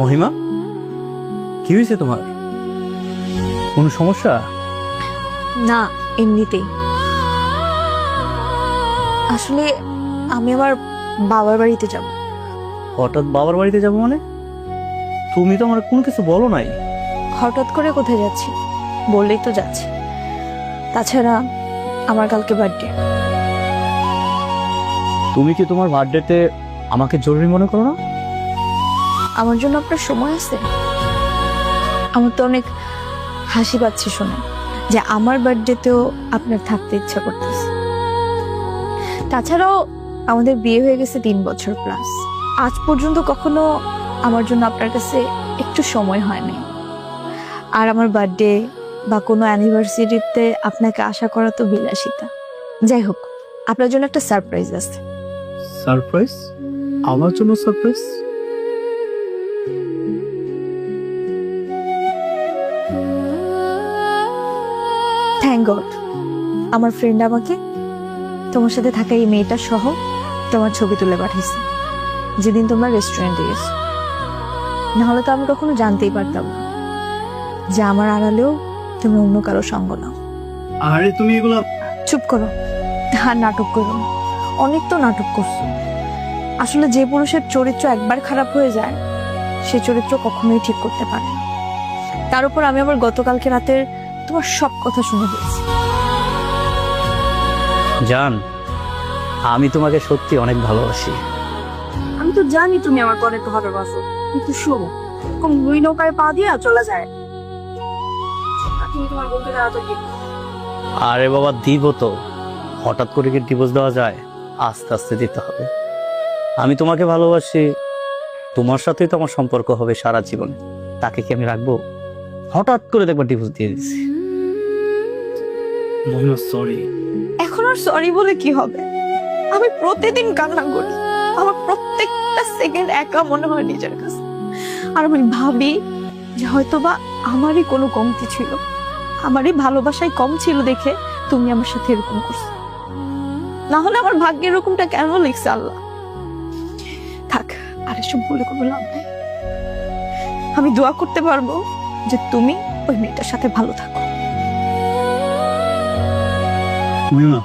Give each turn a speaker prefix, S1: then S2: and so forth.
S1: মহিমা, কি হয়েছে তোমার? কোনো সমস্যা?
S2: না, এমনিতেই। আসলে আমি আমার বাবার বাড়িতে যাব।
S1: হঠাৎ বাবার বাড়িতে যাবো মানে? তুমি তো আমার কোনো কিছু বলো নাই।
S2: হঠাৎ করে কোথায় যাচ্ছি বললেই তো যাচ্ছি। তাছাড়া আমার কালকে বার্থডে।
S1: তুমি কি তোমার বার্থডেতে আমাকে জরুরি মনে করো না?
S2: আমার জন্য আপনার সময় আছে? আমার তো অনেক হাসি পাচ্ছে শুনে যে আমার বার্থডেতেও আপনার থাকতে ইচ্ছা করতেছে। তাছাড়াও আমাদের বিয়ে হয়ে গেছে 3 বছর প্লাস। আজ পর্যন্ত কখনো আমার জন্য আপনার কাছে একটু সময় হয়নি। আর আমার বার্থডে বা কোনো অ্যানিভার্সারিতে আপনাকে আশা করা তো বিলাসিতা। যাই হোক, আপনার জন্য একটা সারপ্রাইজ আছে।
S1: সারপ্রাইজ? আমার জন্য সারপ্রাইজ?
S2: থ্যাংক গড, আমার ফ্রেন্ড আমাকে তোমার সাথে থাকা এই মেয়েটা সহ তোমার ছবি তুলে পাঠিয়েছে যেদিন তোমরা রেস্টুরেন্টে গেছো। নাহলে তো আমি কখনো জানতেই পারতাম না যে আমার আড়ালেও তুমি অন্য কারো সঙ্গ নাও।
S1: আরে তুমি এগুলা...
S2: চুপ করো, আর নাটক করো না। অনেক তো নাটক করছো। আসলে যে পুরুষের চরিত্র একবার খারাপ হয়ে যায় সে চরিত্র কখনোই ঠিক করতে পারে না। তার উপর আমি আবার গতকালকে রাতের তোমার সব কথা শুনে ফেলছি।
S1: জান, আমি তোমাকে সত্যি অনেক ভালোবাসি।
S3: আমি তো জানি তুমি আমার অনেক ভালোবাসো, কিন্তু শোনো, কোন দুই নৌকায় পা দিয়ে চলে যায়। আর তুমি তোমার বলতে যাওয়া তো কি?
S1: আরে বাবা, দিব তো। হঠাৎ করে কি ডিভোর্স দেওয়া যায়? আস্তে আস্তে দিতে হবে। আমি তোমাকে ভালোবাসি, তোমার সাথেই তো আমার সম্পর্ক হবে সারা জীবন। তাকে কি আমি রাখবো? হঠাৎ করে দেখবার ডিভোর্স দিয়ে দিচ্ছি। মহিমা, সরি।
S2: এখন আর সরি বলে কি হবে? আমি প্রতিদিন কান্না করি। আমার প্রত্যেকটা সেকেন্ড একা মনে হয় নিজের কাছে। আর আমি ভাবি যে হয়তোবা আমারই কোনো কমতি ছিল, আমারই ভালোবাসায় কম ছিল দেখে তুমি আমার সাথে এরকম করছো। না হলে আমার ভাগ্যে এরকমটা কেন লিখছে আল্লাহ? থাক, আর এসব বলে কোনো লাভ নেই। আমি দোয়া করতে পারবো যে তুমি ওই মেয়েটার সাথে ভালো থাকো।
S1: মহিমা,